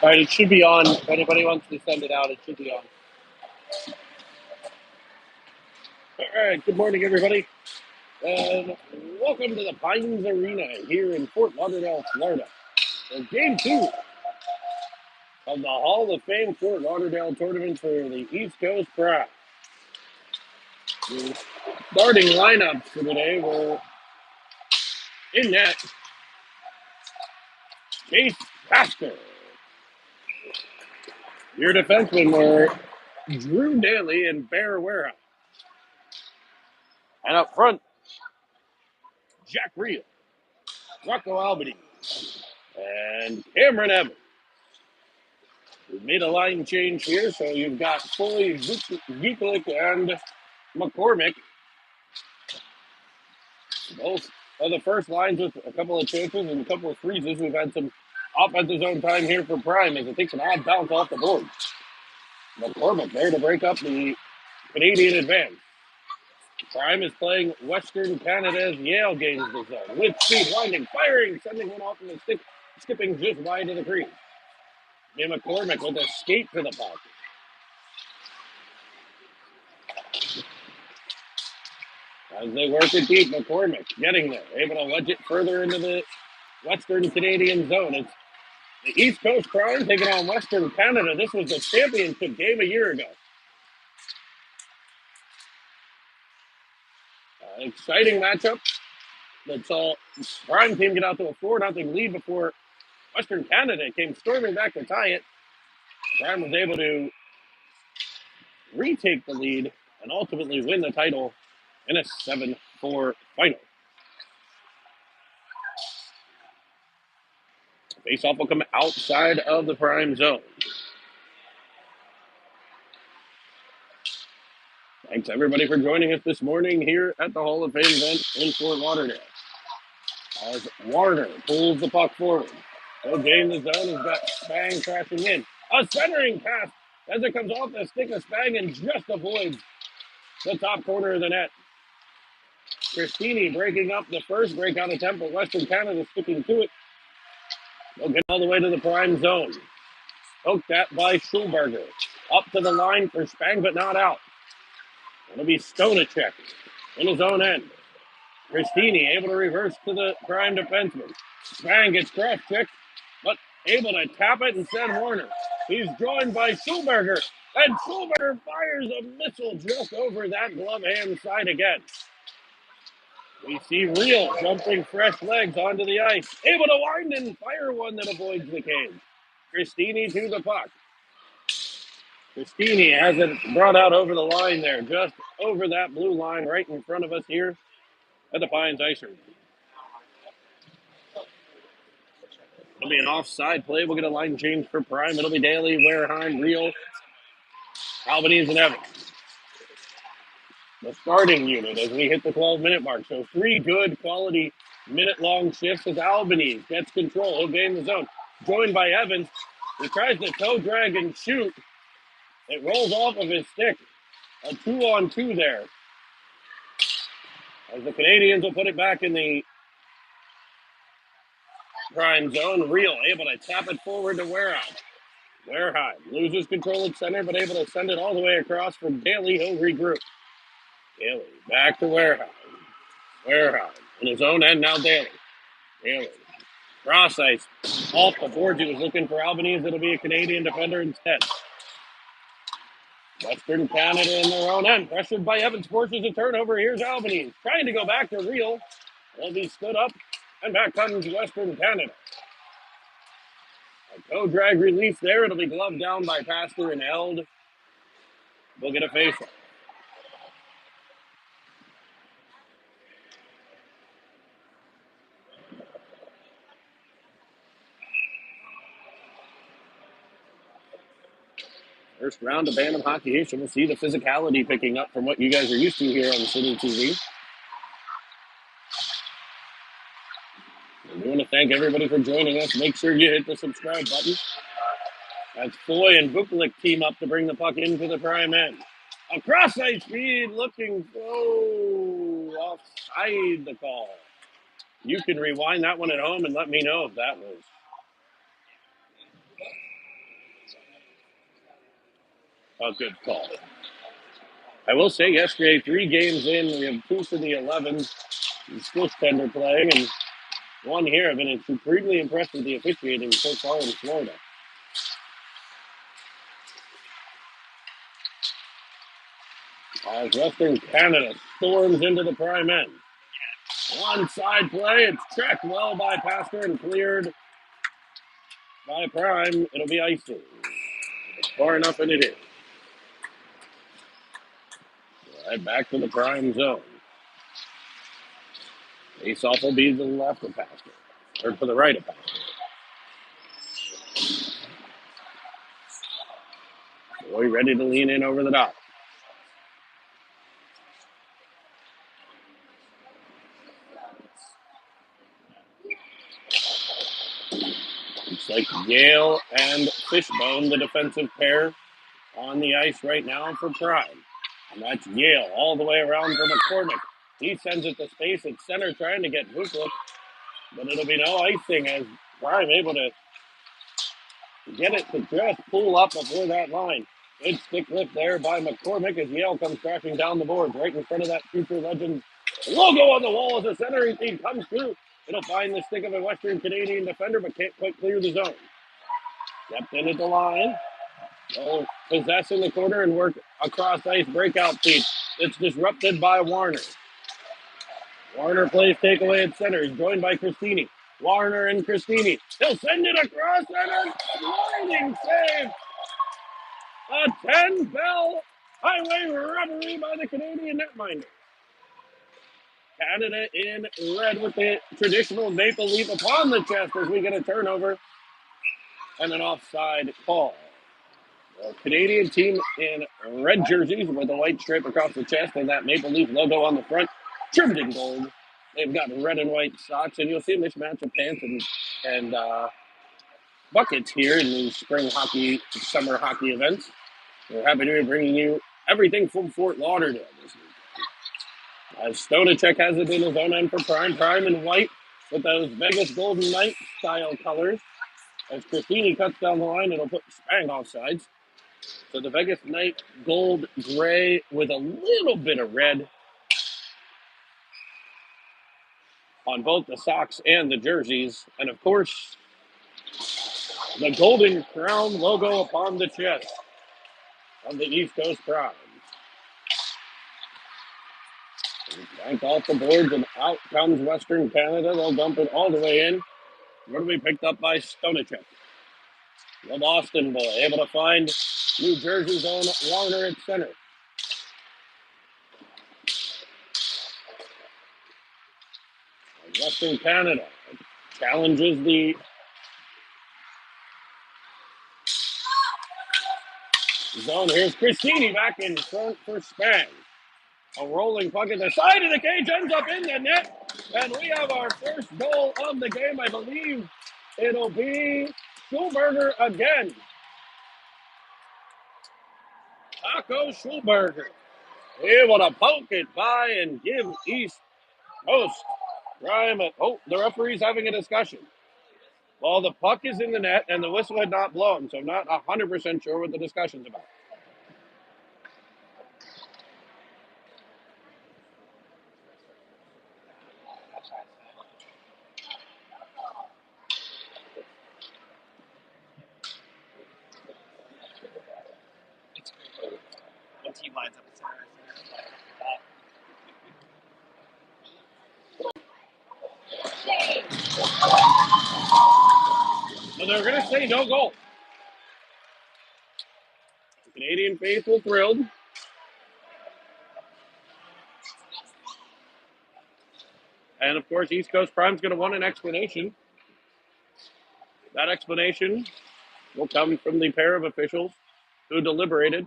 All right, it should be on. If anybody wants to send it out, it should be on. All right, good morning, everybody. And welcome to the Pines Arena here in Fort Lauderdale, Florida. So game two of the Hall of Fame Fort Lauderdale tournament for the East Coast Pride. The starting lineups for today were in net, Chase Pastor. Your defensemen were Drew Daly and Bear Warehouse. And up front, Jack Reel, Rocco Albany, and Cameron Evans. We've made a line change here, so you've got Foley, Geeklick, and McCormick. Both of the first lines with a couple of chances and a couple of freezes. We've had some offensive zone time here for Prime as it takes an odd bounce off the board. McCormick there to break up the Canadian advance. Prime is playing Western Canada's Yale gains the zone. With speed, winding, firing, sending one off from the stick, skipping just wide of the crease. And McCormick with a skate to the pocket. As they work it deep, McCormick getting there, able to wedge it further into the Western Canadian zone. It's the East Coast Prime taking on Western Canada. This was the championship game a year ago. Exciting matchup that saw Prime team get out to a 4-0 lead before Western Canada came storming back to tie it. Prime was able to retake the lead and ultimately win the title in a 7-4 final. Face-off will come outside of the Prime zone. Thanks, everybody, for joining us this morning here at the Hall of Fame event in Fort Lauderdale. As Warner pulls the puck forward. So gain the zone has got Spang crashing in. A centering pass as it comes off the stick of Spang and just avoids the top corner of the net. Christini breaking up the first breakout attempt, but Western Canada sticking to it. They'll get all the way to the Prime zone. Poked at by Schulberger. Up to the line for Spang, but not out. It'll be Stonacek in his own end. Christini able to reverse to the Prime defenseman. Spang gets cross-checked, but able to tap it and send Warner. He's joined by Schulberger, and Schulberger fires a missile just over that glove hand side again. We see Reel jumping fresh legs onto the ice, able to wind and fire one that avoids the cage. Christini to the puck. Christini has it brought out over the line there, just over that blue line right in front of us here at the Pines Ice Rink. It'll be an offside play. We'll get a line change for Prime. It'll be Daly, Wareheim, Reel, Albanese, and Evans. The starting unit as we hit the 12-minute mark. So 3 good quality minute-long shifts as Albanese gets control. He'll gain the zone. Joined by Evans. He tries to toe drag and shoot. It rolls off of his stick. A 2-on-2 there. As the Canadians will put it back in the Prime zone. Reel able to tap it forward to Wareheim. Wareheim loses control at center, but able to send it all the way across for Daly. He'll regroup. Daly back to Wareheim. Wareheim in his own end now. Daly. Daly. Cross ice off the board. He was looking for Albanese. It'll be a Canadian defender instead. Western Canada in their own end. Pressured by Evans. Forces a turnover. Here's Albanese. Trying to go back to Reel. Will be stood up. And back comes Western Canada. A toe drag release there. It'll be gloved down by Pastor and held. We'll get a face-off. First round of Bantam Hockey Nation. We'll see the physicality picking up from what you guys are used to here on City TV. We want to thank everybody for joining us. Make sure you hit the subscribe button. As Foy and Bukalik team up to bring the puck into the Prime end. Across ice speed, looking offside the call. You can rewind that one at home and let me know if that was. A good call. I will say yesterday, 3 games in, we have two for the 11 Swiss tender playing, and one here. I've been supremely impressed with the officiating so far in Florida. As Western Canada storms into the prime end. One side play, it's checked well by Pastor and cleared by Prime. It'll be icing. Far enough, and it is. Right back to the Prime zone. Ace off will be to the left of Pastor, or to the right of Pastor. Boy, ready to lean in over the top. It's like Yale and Fishbone, the defensive pair, on the ice right now for Prime. And that's Yale all the way around for McCormick. He sends it to space at center trying to get Vuklik, but it'll be no icing as Prime able to get it to just pull up before that line. Good stick lift there by McCormick as Yale comes crashing down the boards right in front of that future legend logo on the wall as the centering team comes through. It'll find the stick of a Western Canadian defender, but can't quite clear the zone. Stepped in at the line. They'll possess in the corner and work across ice breakout feed. It's disrupted by Warner. Warner plays takeaway at center. He's joined by Christini. Warner and Christini. He'll send it across and a sliding save. A 10-bell highway robbery by the Canadian netminder. Canada in red with the traditional maple leaf upon the chest as we get a turnover and an offside call. The Canadian team in red jerseys with a white stripe across the chest and that maple leaf logo on the front, trimmed in gold. They've got red and white socks, and you'll see a mismatch of pants and buckets here in these spring hockey, summer hockey events. We're happy to be bringing you everything from Fort Lauderdale this week. As Stonacek has it in his own end for Prime. Prime in white with those Vegas Golden Knight style colors. As Christini cuts down the line, it'll put Spang off sides. So the Vegas Knight gold gray with a little bit of red on both the socks and the jerseys. And of course, the Golden Crown logo upon the chest of the East Coast Prime. Banked off the boards and out comes Western Canada. They'll dump it all the way in. Going to be picked up by Stonacek. The Boston boy able to find New Jersey's own Warner at center. Western Canada challenges the zone. Here's Christini back in front for Spang. A rolling puck at the side of the cage ends up in the net. And we have our first goal of the game. I believe it'll be Schulberger again. Taco Schulberger able to poke it by and give East Coast Prime. Oh, the referee's having a discussion. Well, the puck is in the net and the whistle had not blown, so I'm not 100% sure what the discussion's about. But they're going to say no goal. The Canadian faithful thrilled. And of course, East Coast Prime's going to want an explanation. That explanation will come from the pair of officials who deliberated.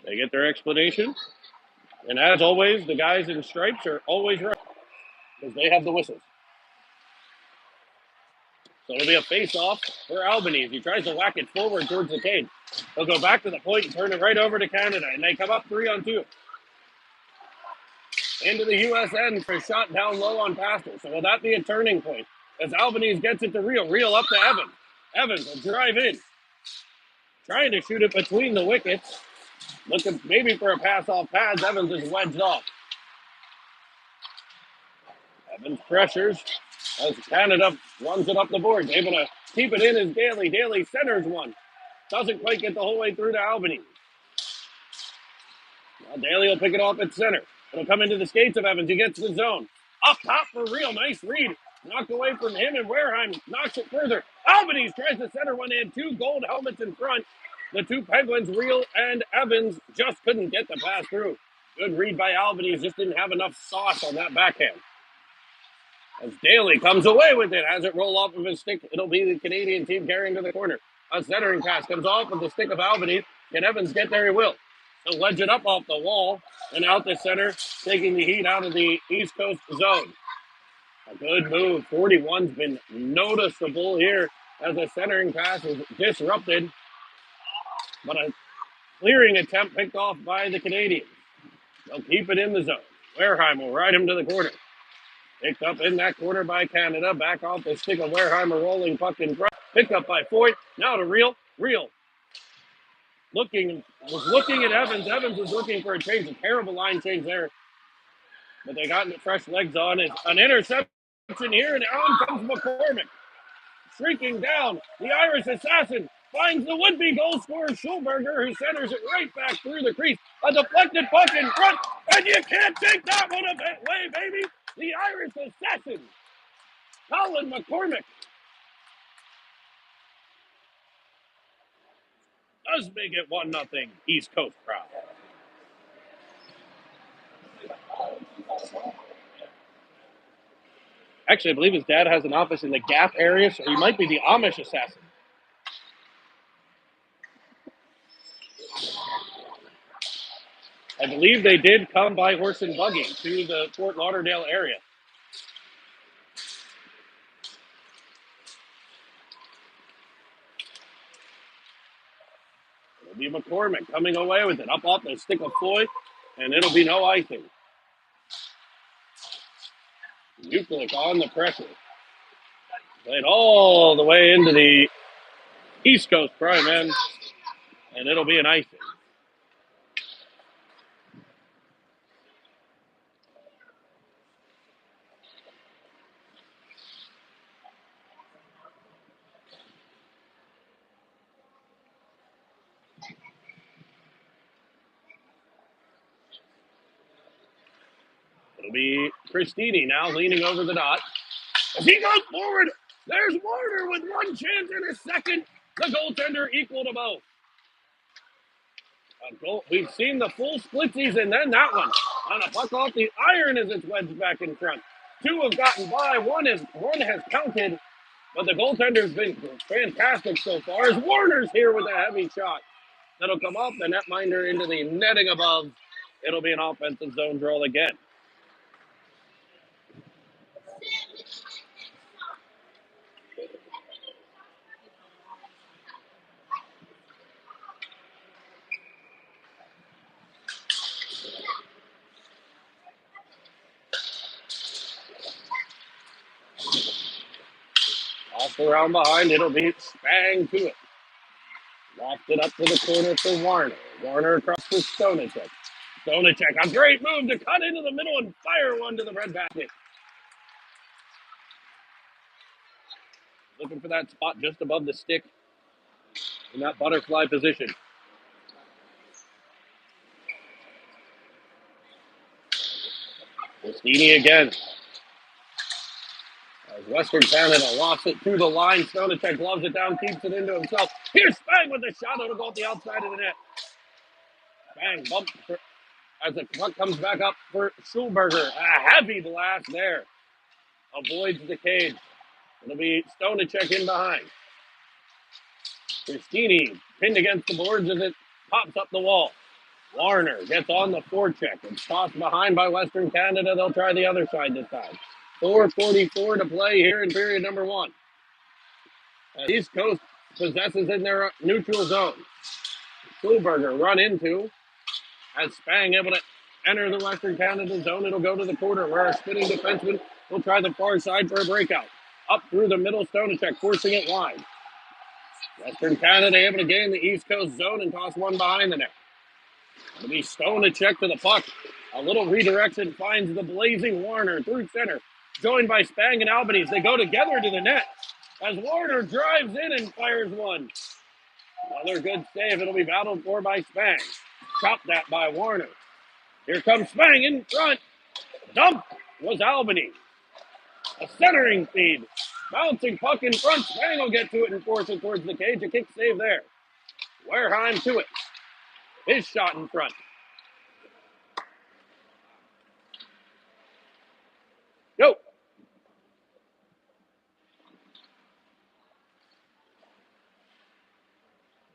They get their explanation. And as always, the guys in stripes are always right because they have the whistles. So it'll be a face-off for Albany. He tries to whack it forward towards the cage. They'll go back to the point and turn it right over to Canada, and they come up 3-on-2. Into the U.S. end for a shot down low on Pastor. So will that be a turning point? As Albanese gets it to Real. Real up to Evans. Evans will drive in. Trying to shoot it between the wickets. Looking maybe for a pass off pads. Evans is wedged off. Evans pressures as Canada runs it up the board. Able to keep it in as Daly. Daly centers one. Doesn't quite get the whole way through to Albany. Well, Daly will pick it off at center. It'll come into the skates of Evans. He gets the zone. Up top for Real. Nice read. Knocked away from him, and Wareheim knocks it further. Albany tries to center one in. Two gold helmets in front. The two Penguins, Real and Evans, just couldn't get the pass through. Good read by Albany. Just didn't have enough sauce on that backhand. As Daly comes away with it, has it roll off of his stick. It'll be the Canadian team carrying to the corner. A centering pass comes off with the stick of Albany. Can Evans get there? He will. He'll wedge it up off the wall and out the center, taking the heat out of the East Coast zone. A good move. 41's been noticeable here as a centering pass is disrupted. But a clearing attempt picked off by the Canadians. They'll keep it in the zone. Wareheim will ride him to the corner. Picked up in that corner by Canada. Back off the stick of Wareheim, a rolling puck in front. Picked up by Foyt. Now to Real. Real was looking at Evans. Evans was looking for a change. A terrible line change there. But they got fresh legs on. It's an interception here, and on comes McCormick. Shrieking down. The Irish assassin finds the would-be goal scorer Schulberger, who centers it right back through the crease. A deflected puck in front, and you can't take that one away, baby. The Irish assassin, Colin McCormick, does make it 1-0 East Coast proud. Actually, I believe his dad has an office in the Gap area, so he might be the Amish assassin. I believe they did come by horse and buggy to the Fort Lauderdale area. It'll be McCormick coming away with it. Up off the stick of Floyd, and it'll be no icing. Uklik on the pressure. Played all the way into the East Coast prime end, and it'll be an icing. It'll be Cristini now leaning over the dot. As he goes forward, there's Warner with one chance in a second. The goaltender equaled them both. We've seen the full splitsies, and then that one on a puck off the iron as it's wedged back in front. Two have gotten by. One has counted, but the goaltender's been fantastic so far. As Warner's here with a heavy shot that'll come off the netminder into the netting above. It'll be an offensive zone draw again. Off around behind, it'll be Spang to it. Lofted up to the corner for Warner. Warner across for Stonacek. Stonacek, a great move to cut into the middle and fire one to the red basket. Looking for that spot just above the stick in that butterfly position. Cristini again. As Western Canada lost it through the line. Stonacek gloves it down, keeps it into himself. Here's Spang with the shot. It'll go up the outside of the net. Spang bumps as the puck comes back up for Schulberger. A heavy blast there. Avoids the cage. It'll be Stonacek in behind. Cristini pinned against the boards as it pops up the wall. Warner gets on the forecheck. It's tossed behind by Western Canada. They'll try the other side this time. 4:44 to play here in period number one. East Coast possesses in their neutral zone. Schulberger run into as Spang able to enter the Western Canada zone. It'll go to the corner where our spinning defenseman will try the far side for a breakout. Up through the middle, Stonacek forcing it wide. Western Canada able to gain the East Coast zone and toss one behind the net. It'll be Stonacek to the puck. A little redirection finds the blazing Warner through center. Joined by Spang and Albanese. They go together to the net as Warner drives in and fires one. Another good save. It'll be battled for by Spang. Chopped that by Warner. Here comes Spang in front. Dump was Albany. A centering feed. Bouncing puck in front. Spang will get to it and force it towards the cage. A kick save there. Wareheim to it. His shot in front. Go.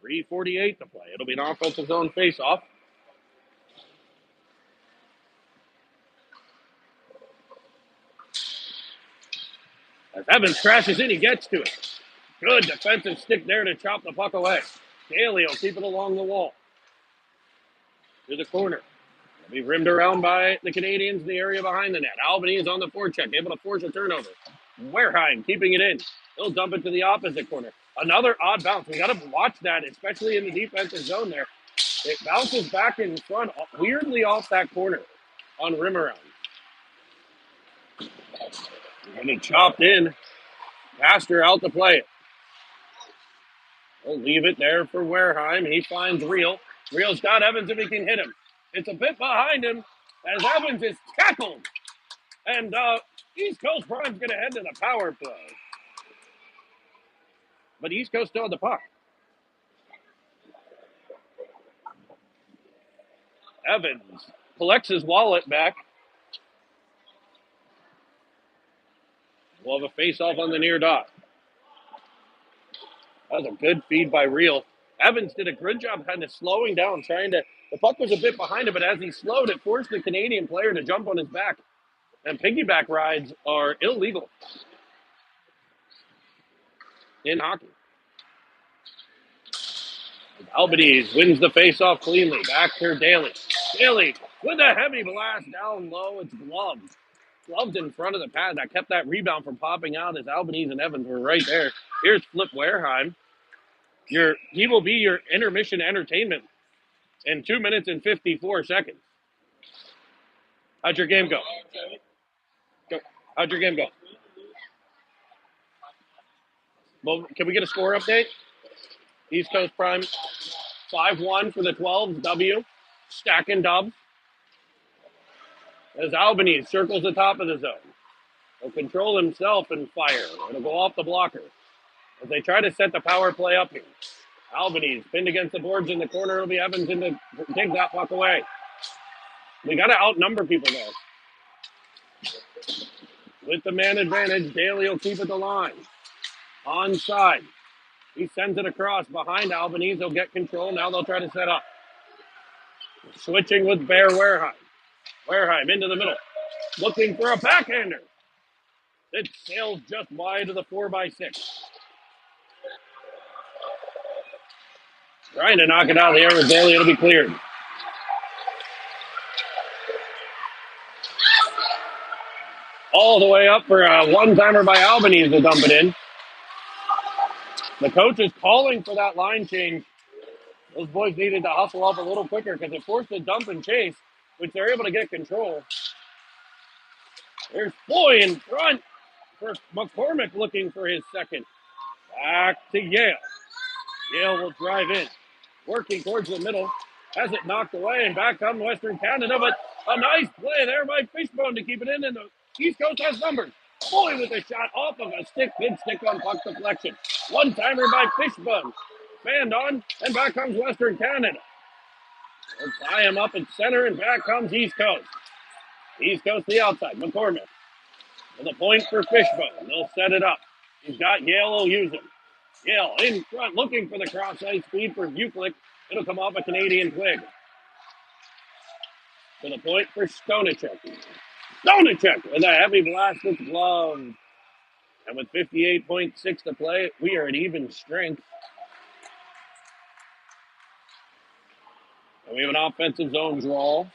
3:48 to play. It'll be an offensive zone faceoff. As Evans crashes in, he gets to it. Good defensive stick there to chop the puck away. Daly will keep it along the wall. To the corner. It'll be rimmed around by the Canadians in the area behind the net. Albany is on the forecheck, able to force a turnover. Wareheim keeping it in. He'll dump it to the opposite corner. Another odd bounce. We got to watch that, especially in the defensive zone there. It bounces back in front, weirdly off that corner on rim around. And he chopped in. Pastor out to play it. We'll leave it there for Wareheim. He finds Reel. Reel's got Evans if he can hit him. It's a bit behind him as Evans is tackled. And East Coast Prime's going to head to the power play. But East Coast still had the puck. Evans collects his wallet back. We'll have a face-off on the near dot. That was a good feed by Reel. Evans did a good job kind of slowing down, the puck was a bit behind him, but as he slowed, it forced the Canadian player to jump on his back. And piggyback rides are illegal in hockey. Albanese wins the face-off cleanly. Back to Daly. Daly with a heavy blast down low. It's gloved. Gloved in front of the pad. That kept that rebound from popping out as Albanese and Evans were right there. Here's Flip Wareheim. He will be your intermission entertainment in 2 minutes and 54 seconds. How'd your game go? How'd your game go? Well, can we get a score update? East Coast Prime 5-1 for the 12s. W. Stacking dubs. As Albanese circles the top of the zone. He'll control himself and fire. It'll go off the blocker. As they try to set the power play up here. Albanese pinned against the boards in the corner. It'll be Evans in to take that puck away. We got to outnumber people though. With the man advantage, Daly will keep it the line. Onside. He sends it across behind Albanese. They'll get control. Now they'll try to set up. Switching with Bear Wareheim. Wareheim into the middle. Looking for a backhander. It sails just wide of the 4x6. Trying to knock it out of the air with Daly. It'll be cleared. All the way up for a one-timer by Albanese to dump it in. The coach is calling for that line change. Those boys needed to hustle up a little quicker because it forced a dump and chase, which they're able to get control. There's Foy in front for McCormick looking for his second. Back to Yale. Yale will drive in. Working towards the middle. Has it knocked away, and back comes Western Canada, but a nice play there by Fishbone to keep it in, and the East Coast has numbers. Foy with a shot off of a stick, good stick on puck deflection. One-timer by Fishbone. Fanned on, and back comes Western Canada. They'll tie him up at center, and back comes East Coast. East Coast the outside. McCormick with a point for Fishbone. They'll set it up. He's got Yale, he'll use him. Yale in front, looking for the cross-ice speed for Buklik. It'll come off a Canadian twig. To the point for Stonacek. Stonacek with a heavy blast with glove. And with 58.6 to play, we are at even strength. And we have an offensive zone draw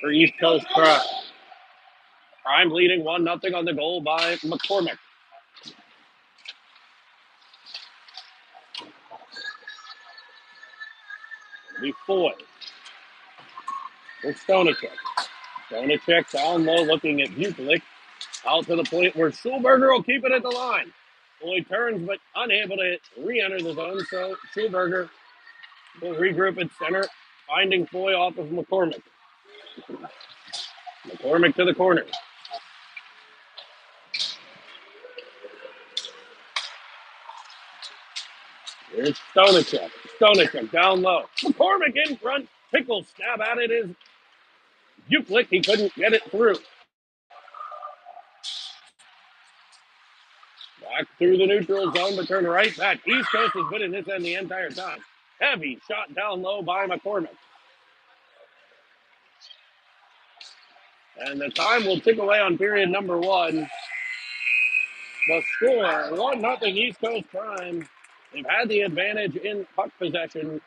for East Coast Prime. Prime leading 1-0 on the goal by McCormick. The Foy for Stonachek. Stonachek down low looking at Buklik. Out to the point where Schulberger will keep it at the line. Foy turns but unable to re-enter the zone, so Schulberger will regroup at center, finding Foy off of McCormick. McCormick to the corner. Here's Stonachek. Stonachek down low. McCormick in front. Pickle stab at it is Buklik. He couldn't get it through. Back through the neutral zone, but turn right back. East Coast has been in this end the entire time. Heavy shot down low by McCormick. And the time will tick away on period number one. The score, 1-0 East Coast Prime. They've had the advantage in puck possession,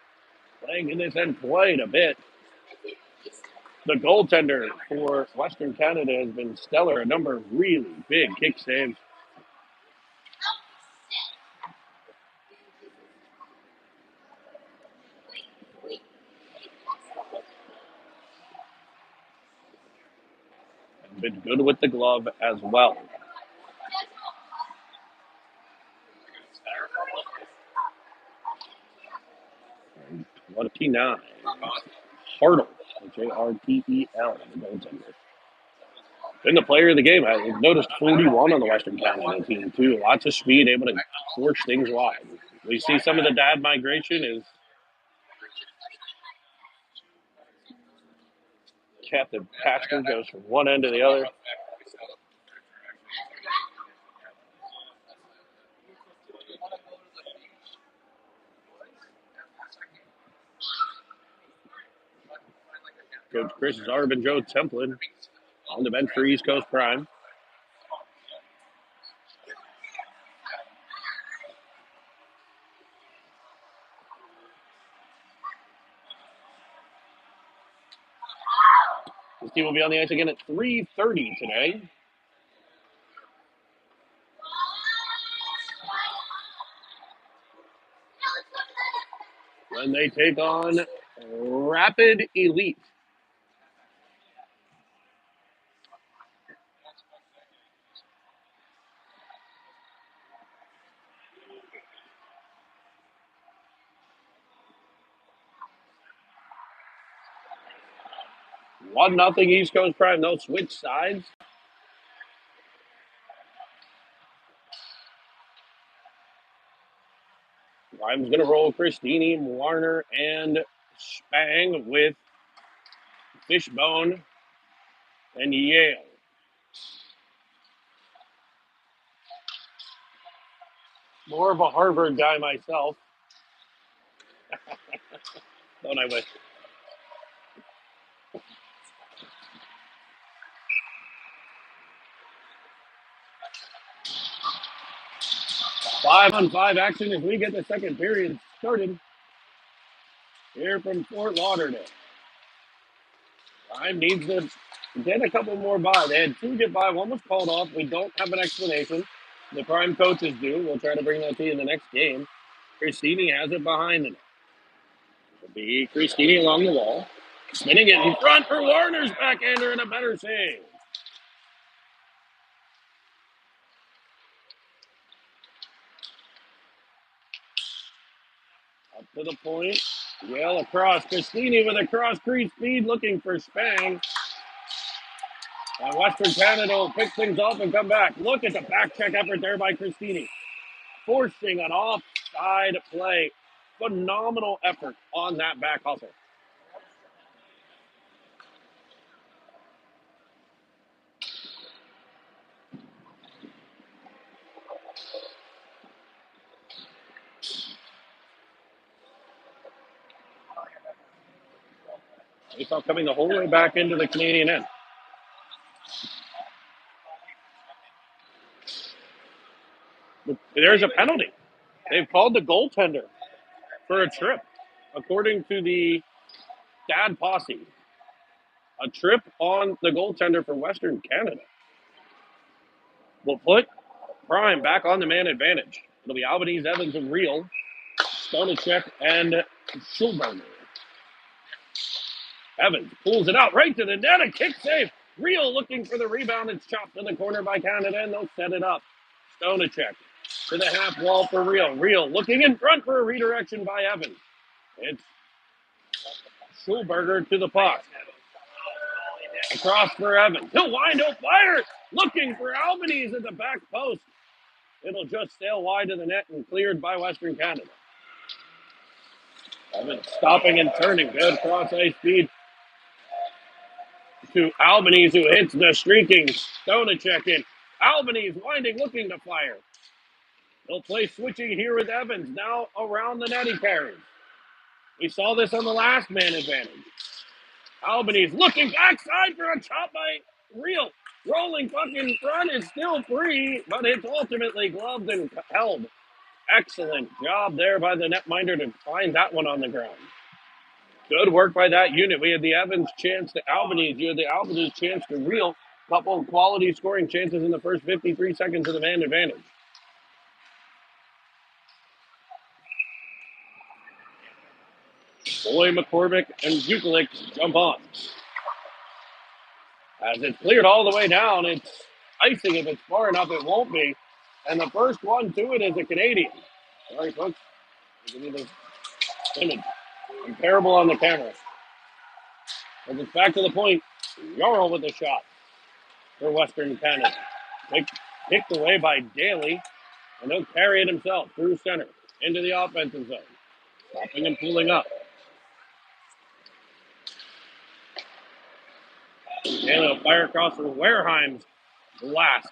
playing in this end quite a bit. The goaltender for Western Canada has been stellar. A number of really big kick saves. And been good with the glove as well. 29. Hartle, Jartel, the goaltender. Been the player of the game. I've noticed 41 on the Western Canada team, too. Lots of speed, able to force things wide. We see some of the dad migration is Captain Pastor goes from one end to the other. Coach Chris Zarbin, Joe Templin on the bench for East Coast Prime. This team will be on the ice again at 3:30 today. When they take on Rapid Elite. One nothing East Coast Prime. They'll switch sides. Prime's going to roll Christini, Warner, and Spang with Fishbone and Yale. More of a Harvard guy myself. Don't I wish? Five-on-five action as we get the second period started here from Fort Lauderdale. Prime needs to get a couple more by. They had two get by. One was called off. We don't have an explanation. The Prime coaches do. We'll try to bring that to you in the next game. Christini has it behind them. It'll be Christini along the wall. Spinning it in front for Warner's backhander and a better save. Up to the point. Yale across. Christini with a cross-crease speed looking for Spang. And Western Canada will pick things up and come back. Look at the back check effort there by Christini. Forcing an offside play. Phenomenal effort on that back hustle. Faceoff coming the whole way back into the Canadian end. There's a penalty. They've called the goaltender for a trip. According to the Dad Posse, a trip on the goaltender for Western Canada will put Prime back on the man advantage. It'll be Albanese, Evans, and Real, Stonacek, and Schulberger. Evans pulls it out right to the net. A kick save. Real looking for the rebound. It's chopped in the corner by Canada, and they'll set it up. Stonacek to the half wall for Real. Real looking in front for a redirection by Evans. It's Schulberger to the puck. Across for Evans. He'll wind up, fire. Looking for Albanese at the back post. It'll just sail wide to the net and cleared by Western Canada. Evans stopping and turning. Good cross ice speed to Albanese, who hits the streaking Stonacek in. Albanese winding, looking to fire. They'll play switching here with Evans. Now around the net he carries. We saw this on the last man advantage. Albanese looking backside for a chop by Real. Rolling puck in front is still free, but it's ultimately gloved and held. Excellent job there by the netminder to find that one on the ground. Good work by that unit. We had the Evans chance to Albanese. You had the Albanese chance to Real. Couple of quality scoring chances in the first 53 seconds of the man advantage. Boy, McCormick, and Jukulik jump on. As it's cleared all the way down, it's icing. If it's far enough, it won't be. And the first one to it is a Canadian. Sorry, folks. Give me this image. Comparable on the camera. As it's back to the point, Jarl with the shot for Western Canada. Picked away by Daly, and he'll carry it himself through center into the offensive zone. Stopping and pulling up. Daly will fire across for Wareheim's last.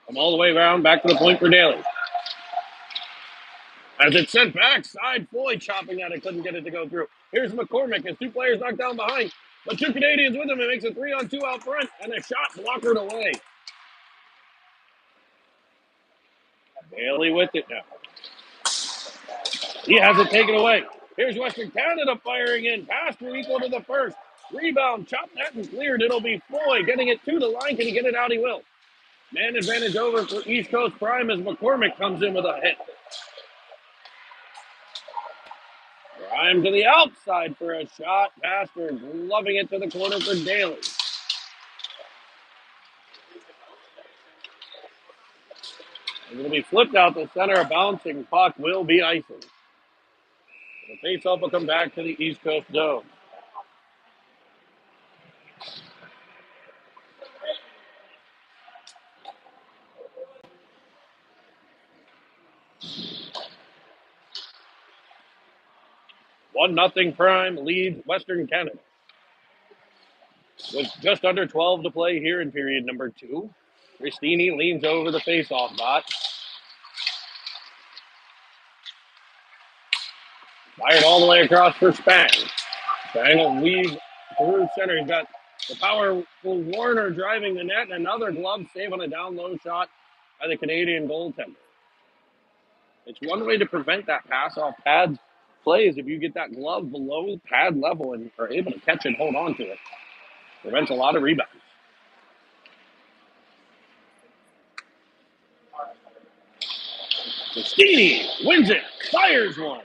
Come all the way around, back to the point for Daly. As it's sent backside, Floyd chopping at it, couldn't get it to go through. Here's McCormick, his two players knocked down behind, but two Canadians with him. It makes a 3-on-2 out front, and a shot blockered away. Daly with it now. He has it taken away. Here's Western Canada firing in. Pass to equal to the first. Rebound, chopped that and cleared. It'll be Floyd getting it to the line. Can he get it out? He will. Man advantage over for East Coast Prime as McCormick comes in with a hit. Prime to the outside for a shot. Pastor gloving it to the corner for Daly. It'll be flipped out the center. A bouncing puck will be icing. The face-off will come back to the East Coast Dome. One nothing Prime leads Western Canada. With just under 12 to play here in period number 2. Cristini leans over the face-off dot. Fired all the way across for Spang. Spang will weave through center. He's got the powerful Warner driving the net, and another glove save on a down low shot by the Canadian goaltender. It's one way to prevent that pass off pads play is if you get that glove below pad level and are able to catch and hold on to it. Prevents a lot of rebounds. Cristini wins it, fires one.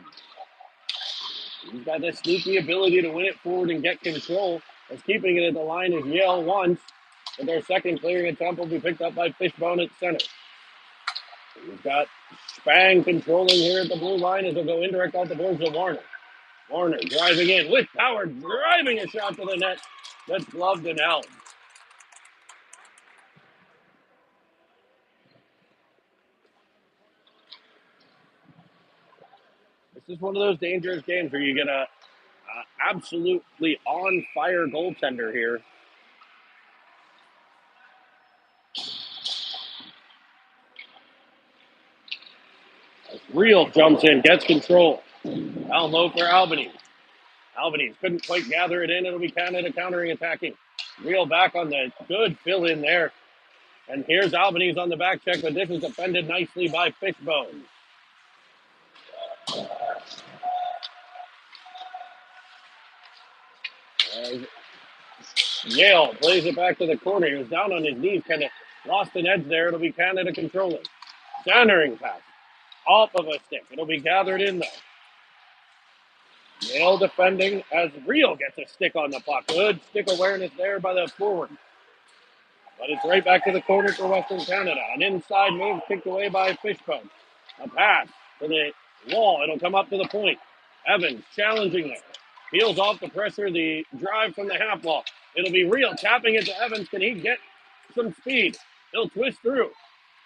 He's got that sneaky ability to win it forward and get control. As keeping it at the line is Yale once, but their second clearing attempt will be picked up by Fishbone at center. We've got Spang controlling here at the blue line as they'll go indirect out the boards to Warner. Warner driving in with power, driving a shot to the net that's gloved and held. This is one of those dangerous games where you get a absolutely on-fire goaltender here. Real jumps in, gets control. Down low for Albanese. Albanese couldn't quite gather it in. It'll be Canada countering attacking. Real back on the good fill in there And here's Albanese on the back check, but this is defended nicely by Fishbone. As Yale plays it back to the corner. He was down on his knees, kind of lost an edge there. It'll be Canada controlling. Centering pass off of a stick. It'll be gathered in though. Yale defending as Rio gets a stick on the puck. Good stick awareness there by the forward. But it's right back to the corner for Western Canada. An inside move kicked away by Fishbone. A pass to the wall. It'll come up to the point. Evans challenging there. Peels off the pressure. The drive from the half wall. It'll be Rio tapping it to Evans. Can he get some speed? He'll twist through.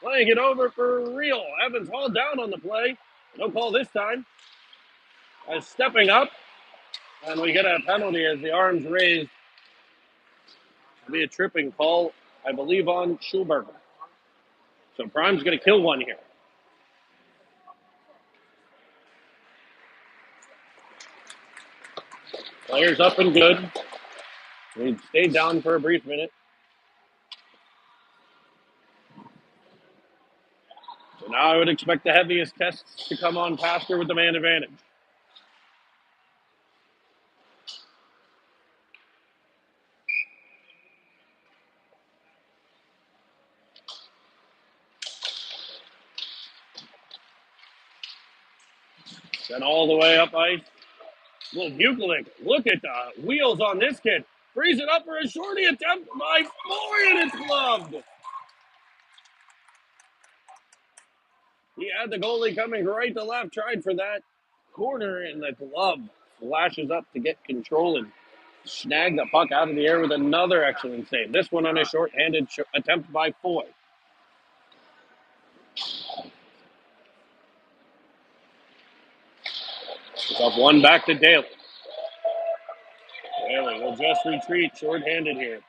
Playing it over for Rio. Evans hauled down on the play. No call this time. As stepping up. And we get a penalty as the arms raised. It'll be a tripping call, I believe, on Schulberger. So Prime's going to kill one here. Players up and good. We stayed down for a brief minute. So now I would expect the heaviest tests to come on Pastor with the man advantage. Then all the way up ice. Well, Bukalik, look at the wheels on this kid. Frees it up for a shorty attempt by Foy, and it's gloved. He had the goalie coming right to left, tried for that corner, and the glove flashes up to get control and snag the puck out of the air with another excellent save. This one on a short-handed attempt by Foy. It's up one back to Daly. Daly will just retreat short-handed here.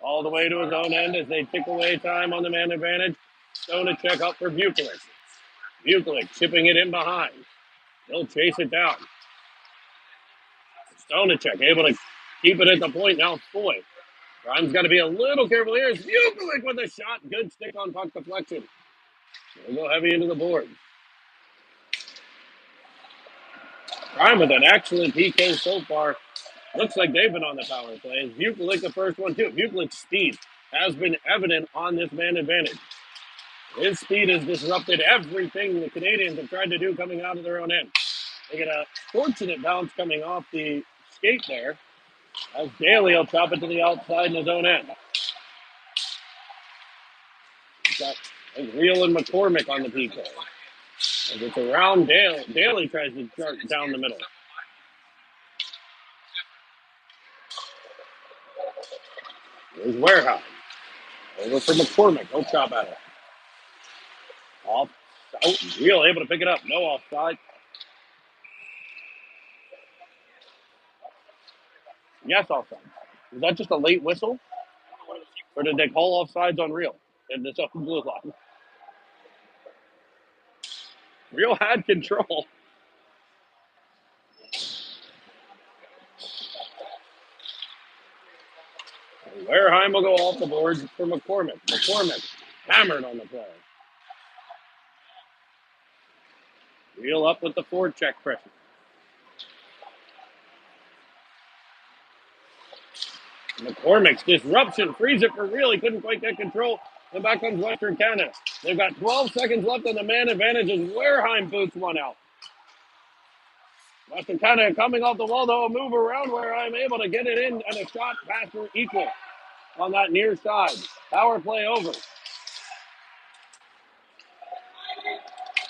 All the way to his own end as they tick away time on the man advantage. Stonacek up for Bukalik. Bukalik chipping it in behind. He'll chase it down. Stonacek able to keep it at the point. Now Foy. Grimes got to be a little careful here. It's Bukalik with a shot. Good stick on puck deflection. We'll go heavy into the board. Grime with an excellent PK so far. Looks like they've been on the power play. Bukalik the first one too. Bukalik's speed has been evident on this man advantage. His speed has disrupted everything the Canadians have tried to do coming out of their own end. They get a fortunate bounce coming off the skate there. As Daly will chop it to the outside in his own end. He's got Real and McCormick on the PK. As it's around Daly. Daly tries to start down the middle. There's Warehouse. Over for McCormick. He'll chop at it. Off. Oh, Real able to pick it up. No offside. Yes, offside. Was that just a late whistle? Or did they call offsides on Real? And this open blue line. Real had control. Wareheim will go off the board for McCormick. McCormick hammered on the play. Real up with the forward check pressure. McCormick's disruption frees it for Real. He couldn't quite get control. And back comes Western Canada. They've got 12 seconds left on the man advantage as Wareheim boots one out. Western Canada coming off the wall, though, a move around where I'm able to get it in and a shot pass for equal on that near side. Power play over.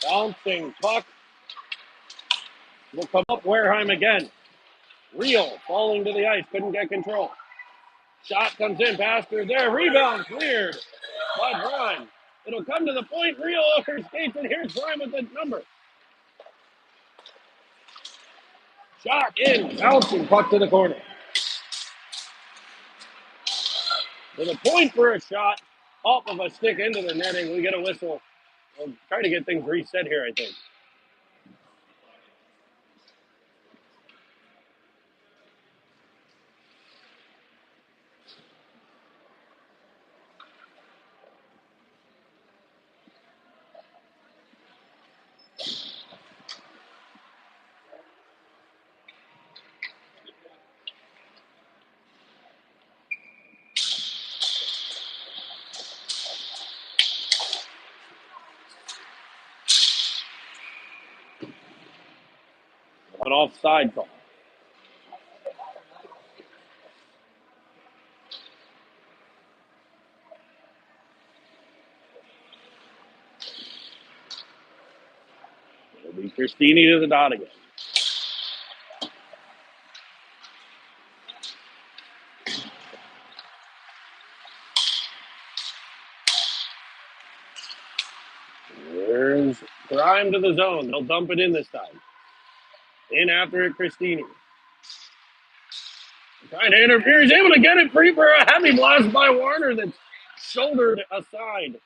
Bouncing puck will come up Wareheim again. Real falling to the ice, couldn't get control. Shot comes in, Pastor there, rebound cleared by Prime. It'll come to the point, Real over skates, and here's Prime with the number. Shot in, bouncing puck to the corner. With a point for a shot, off of a stick into the netting, we get a whistle. We'll try to get things reset here, I think. offside call. It'll be Christini to the dot again. There's Prime to the zone. They'll dump it in this time. In after it, Christini. Trying to interfere. He's able to get it free for a heavy blast by Warner that's shouldered aside.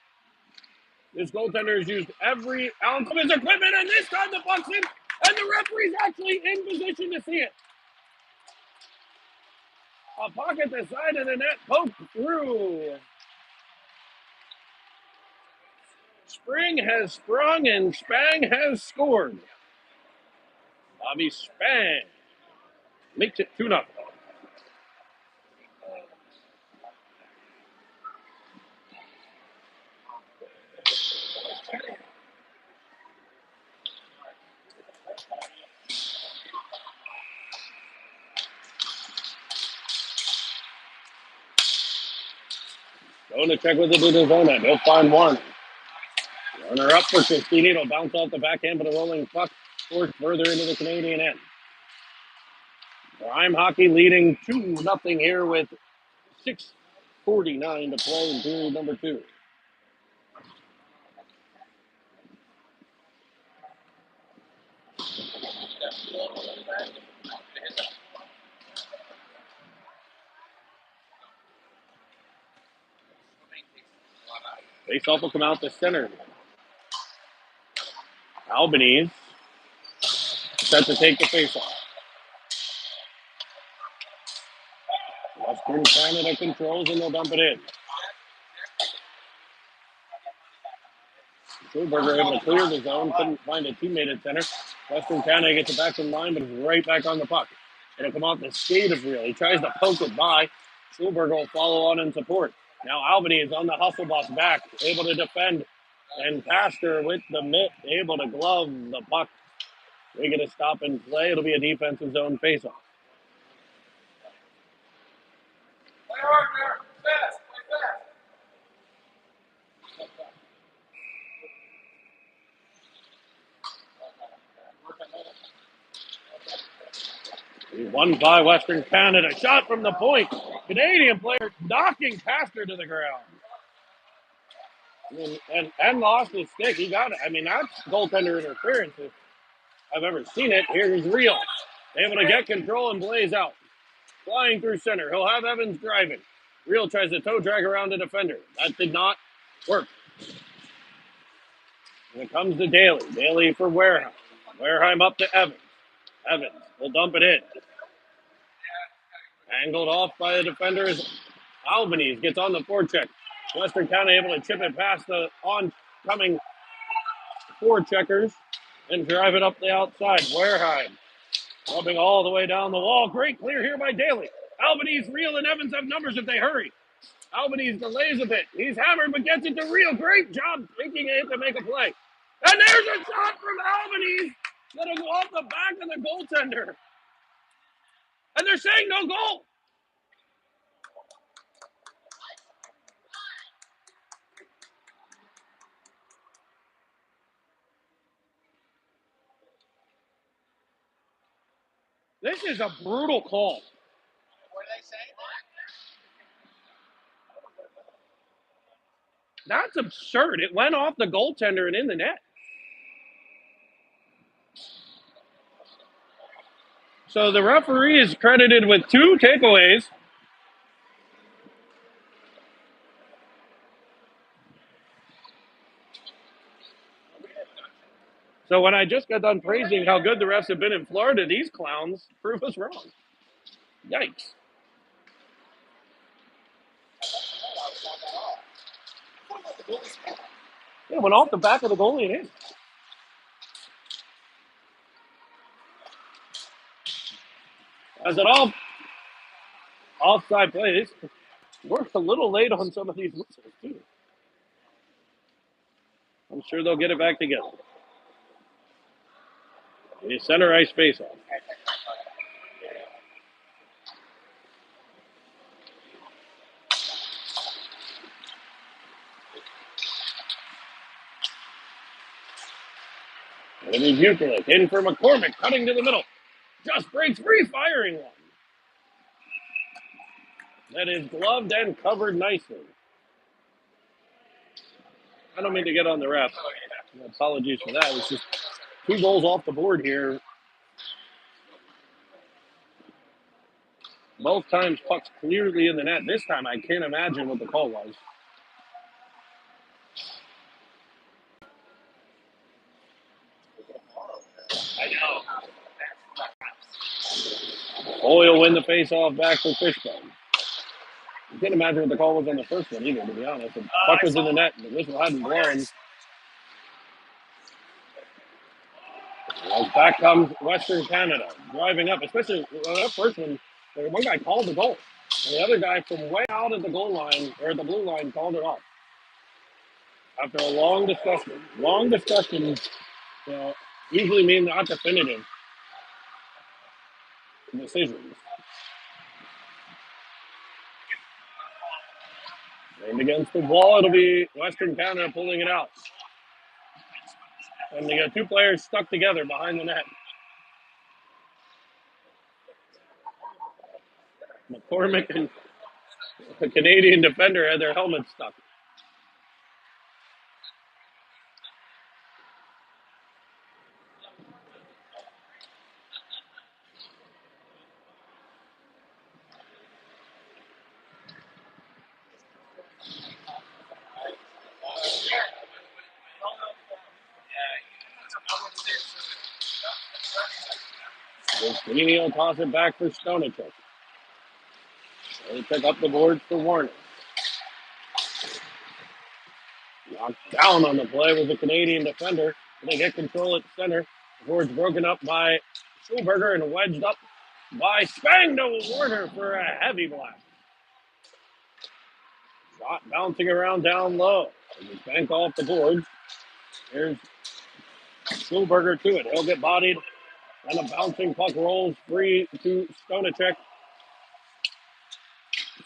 This goaltender has used every ounce of his equipment, and this time the puck's in, and the referee's actually in position to see it. A puck at the side of the net poked through. Spring has sprung, and Spang has scored. Bobby Spang makes it 2-0. Going to check with it to the zone. They'll find one. Runner up for Christini. It'll bounce off the backhand, but a rolling puck forced further into the Canadian end. Prime Hockey leading 2-0 here with 6:49 to play in period number 2. Faceoff will come out to center. Albanese set to take the faceoff. Western Canada controls, and they'll dump it in. Schulberger able to clear the zone, couldn't find a teammate at center. Western Canada gets it back in line, but is right back on the puck. It'll come off the skate of Real. He tries to poke it by. Schulberger will follow on in support. Now Albany is on the hustle bus back, able to defend, and Pastor with the mitt, able to glove the puck. They get a stop and play. It'll be a defensive zone faceoff. Won by Western Canada. Shot from the point. Canadian player knocking Pastor to the ground. And lost his stick. He got it. I mean, that's goaltender interference if I've ever seen it. Here's Real. Able to get control and blaze out. Flying through center. He'll have Evans driving. Real tries to toe drag around the defender. That did not work. And it comes to Daly. Daly for Wareheim. Wareheim up to Evans. Evans will dump it in. Angled off by the defenders. Albanese gets on the forecheck. Western County able to chip it past the oncoming forecheckers and drive it up the outside. Wareheim rubbing all the way down the wall. Great clear here by Daly. Albanese, Real, and Evans have numbers if they hurry. Albanese delays a bit. He's hammered but gets it to Real. Great job taking it to make a play. And there's a shot from Albanese that'll go off the back of the goaltender. And they're saying no goal. This is a brutal call. What did they say? That's absurd. It went off the goaltender and in the net. So the referee is credited with 2 takeaways. So when I just got done praising how good the refs have been in Florida, these clowns prove us wrong. Yikes. It went off the back of the goalie and in. As it all offside plays, we're a little late on some of these whistles, too. I'm sure they'll get it back together. The center ice faceoff. It is Buchlich in for McCormick, cutting to the middle. Just breaks free, firing one. That is gloved and covered nicely. I don't mean to get on the ref. Apologies for that. It's just 2 goals off the board here. Both times pucks clearly in the net. This time I can't imagine what the call was. Foley will win the faceoff back for Fishbone. I can't imagine what the call was on the first one either, to be honest. The puck was in the net, the whistle hadn't blown. As back comes Western Canada, driving up, especially that first one. One guy called the goal, and the other guy from way out at the goal line, or the blue line, called it off. After a long discussion. Long discussions usually mean not definitive decisions. And against the wall, it'll be Western Canada pulling it out. And they got 2 players stuck together behind the net. McCormick and the Canadian defender had their helmets stuck. Sweeney will toss it back for Stonachek. They pick up the board for Warner. Knocked down on the play with the Canadian defender. They get control at center before it's broken up by Schulberger and wedged up by Spang to Warner for a heavy blast. Shot bouncing around down low. They bank off the boards. Here's Schulberger to it. He'll get bodied, and a bouncing puck rolls free to Stonachek.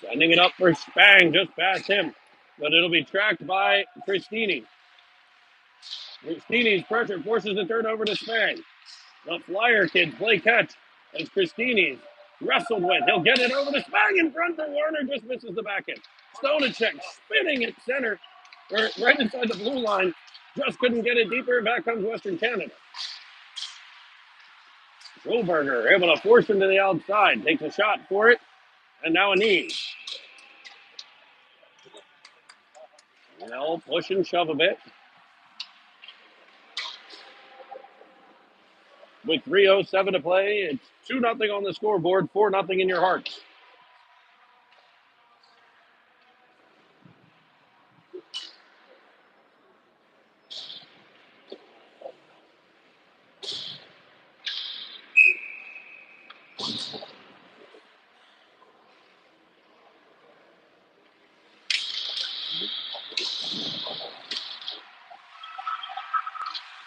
Sending it up for Spang just past him, but it'll be tracked by Christini. Christini's pressure forces the turnover to Spang. The Flyer kids play catch as Christini's wrestled with. He'll get it over to Spang in front for Warner, just misses the back end. Stonachek spinning at center, or right inside the blue line, just couldn't get it deeper. Back comes Western Canada. Schulberger able to force him to the outside, takes a shot for it, and now a knee. They'll push and shove a bit. With 3:07 to play, it's 2-0 on the scoreboard, 4-0 in your hearts.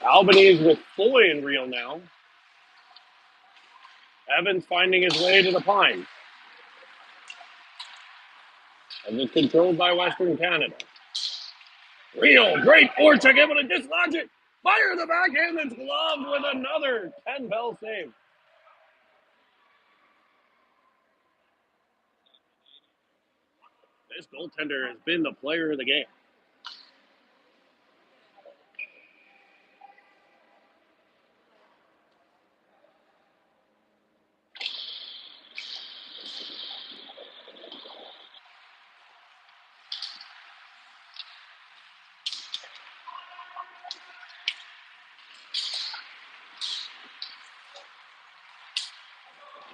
Albanese with Floyd in reel now. Evans finding his way to the Pines. And it's controlled by Western Canada. Real great forecheck, able to dislodge it. Fire the backhand that's gloved with another 10-bell save. This goaltender has been the player of the game.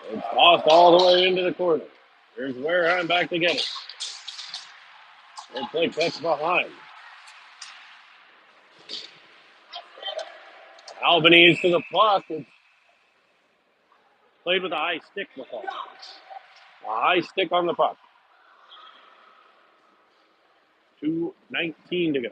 It's tossed all the way into the corner. Here's Wareheim back to get it. They'll play catch behind. Albanese to the puck. It's played with a high stick before. A high stick on the puck. 2:19 to go.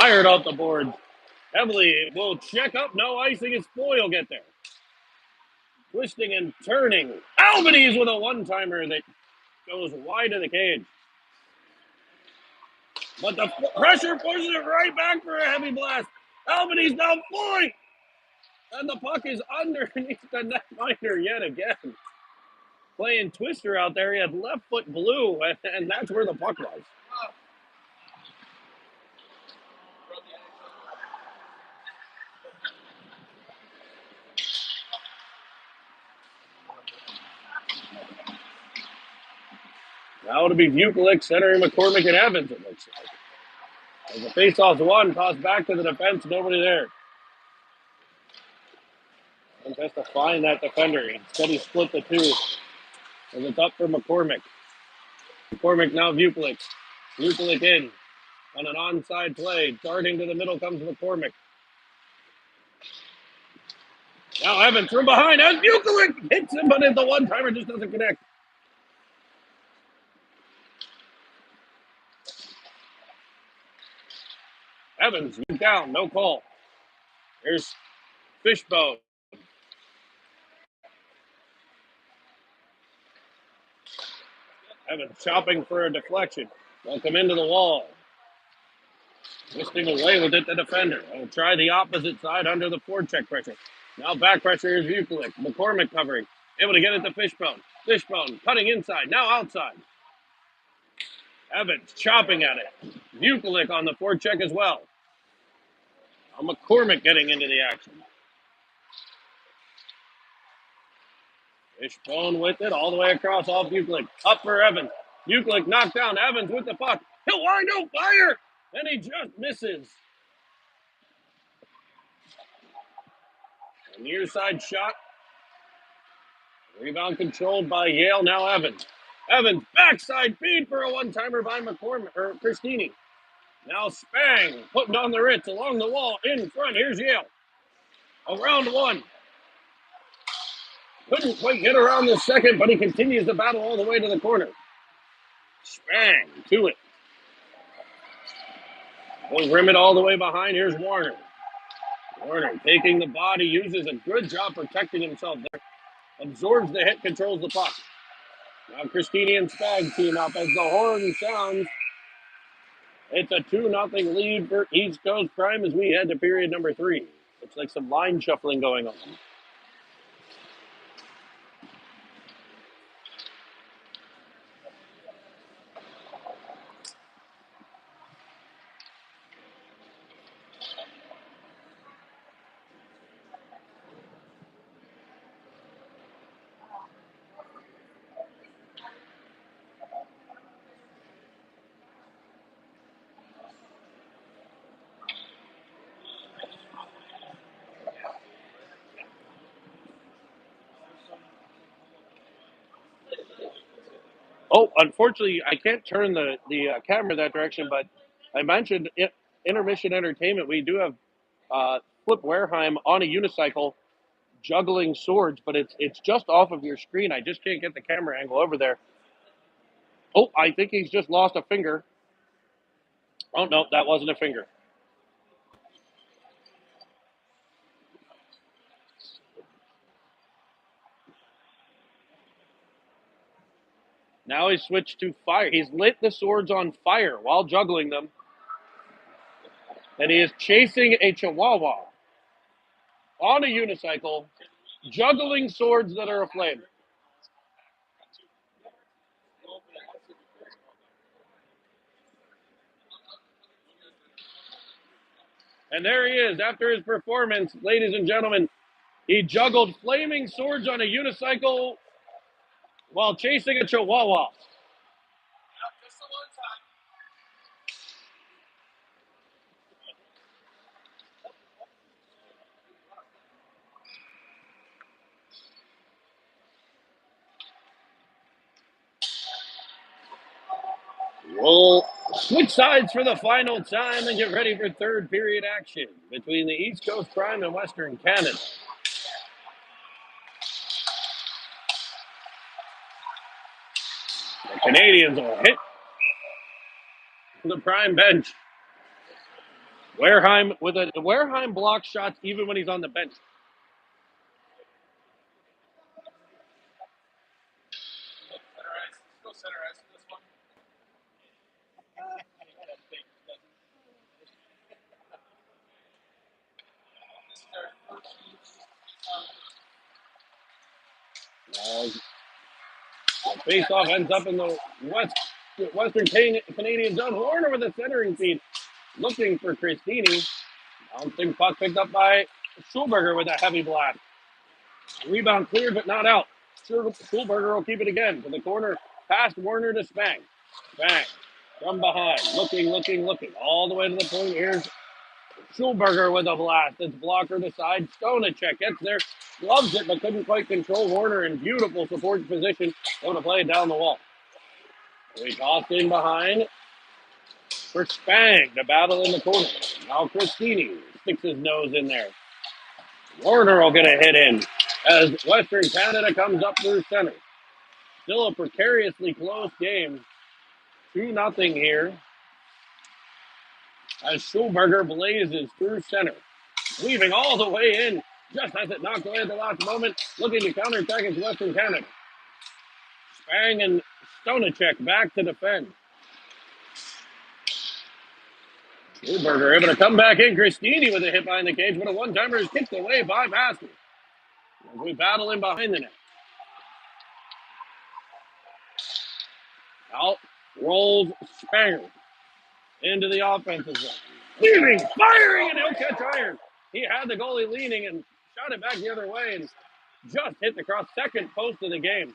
Fired off the board. Heavily will check up. No icing. His Foy will get there. Twisting and turning. Albanese with a one-timer that goes wide of the cage. But the pressure pushes it right back for a heavy blast. Albanese now Foy. And the puck is underneath the netminder yet again. Playing Twister out there. He had left foot blue, and that's where the puck was. Now it'll be Vukulik centering McCormick and Evans, it looks like. As the faceoff's won, tossed back to the defense, nobody there. And has to find that defender. Instead, he split the two. And it's up for McCormick. McCormick now Vukulik. Vukulik in on an onside play. Darting to the middle comes McCormick. Now Evans from behind as Vukulik hits him, but the one-timer just doesn't connect. Evans down, no call. Here's Fishbone. Evans chopping for a deflection. They'll come into the wall. Twisting away with it, the defender. He'll try the opposite side under the forecheck pressure. Now back pressure is Vukulik. McCormick covering. Able to get it to Fishbone. Fishbone cutting inside. Now outside. Evans chopping at it. Vukulik on the forecheck as well. Now McCormick getting into the action. Fishbone with it all the way across off Vukulik. Up for Evans. Vukulik knocked down. Evans with the puck. He'll wind up fire. And he just misses. A near side shot. Rebound controlled by Yale. Now Evans. Evans backside feed for a one-timer by McCormick or Christini. Now Spang putting on the Ritz along the wall in front. Here's Yale. Around one. Couldn't quite get around the second, but he continues the battle all the way to the corner. Spang to it. We'll rim it all the way behind. Here's Warner. Warner taking the body, uses a good job protecting himself there. Absorbs the hit, controls the puck. Now Christini and Spag team up as the horn sounds. It's a 2-0 lead for East Coast Prime as we head to period number 3. Looks like some line shuffling going on. Oh, unfortunately, I can't turn the camera that direction, but I mentioned intermission entertainment. We do have Flip Wareheim on a unicycle juggling swords, but it's just off of your screen. I just can't get the camera angle over there. Oh, I think he's just lost a finger. Oh, no, that wasn't a finger. Now he's switched to fire. He's lit the swords on fire while juggling them. And he is chasing a chihuahua on a unicycle, juggling swords that are aflame. And there he is after his performance, ladies and gentlemen. He juggled flaming swords on a unicycle while chasing a chihuahua. We'll switch sides for the final time and get ready for third period action between the East Coast Prime and Western Canada. The Canadians will hit the Prime bench. Wareheim blocks shots even when he's on the bench. The face-off ends up in the Western Canadian zone. Warner with a centering feed, looking for Christini. Bouncing puck picked up by Schulberger with a heavy blast. Rebound cleared, but not out. Schulberger will keep it again to the corner, past Warner to Spang. Spang from behind, looking, all the way to the point. Here's Schulberger with a blast. It's blocker to side. Stonacek gets there, gloves it, but couldn't quite control Warner in beautiful support position. Going to play it down the wall. We tossed in behind for Spang to battle in the corner. Now Christini sticks his nose in there. Warner will get a hit in as Western Canada comes up through center. Still a precariously close game. 2-0 here as Schulberger blazes through center. Weaving all the way in just as it knocked away at the last moment. Looking to counterattack is Western Canada. Spang and Stonacek back to defend. Schulberger able to come back in. Christini with a hit behind the cage, but a one-timer is kicked away by Basker. As we battle in behind the net. Out rolls Spanger into the offensive zone. Leaning, firing, and he'll catch iron. He had the goalie leaning and shot it back the other way and just hit the second post of the game.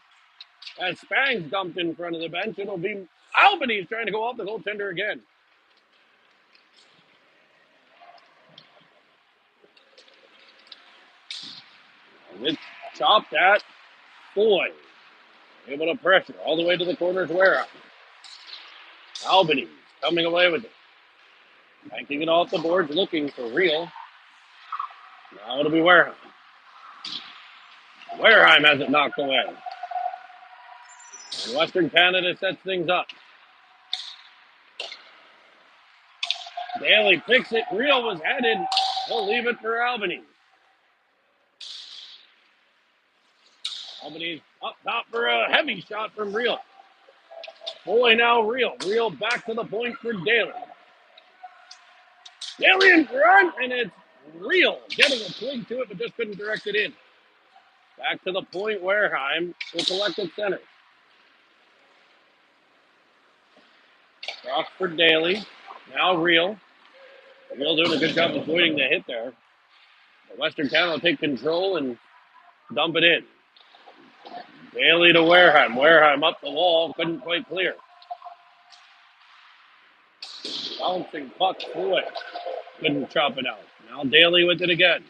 As Spang's dumped in front of the bench, it'll be Albanese trying to go off the goaltender again. And it's chopped at Foy. Able to pressure all the way to the corner's warehouse. Albanese coming away with it. Banking it off the boards, looking for Real. Now it'll be Wareheim. Wareheim has it knocked away. And Western Canada sets things up. Daly picks it. Real was headed. He'll leave it for Albanese. Albanese up top for a heavy shot from Real. Boy, now Real. Real back to the point for Daly. Daly in front, and it's Real. Getting a swing to it, but just couldn't direct it in. Back to the point, Wareheim will collect at center. Cross for Daly. Now Real. Real doing a good job avoiding the hit there. The Western Canada will take control and dump it in. Daly to Wareheim. Wareheim up the wall. Couldn't quite clear. Bouncing puck through it. Couldn't chop it out. Now Daly with it again.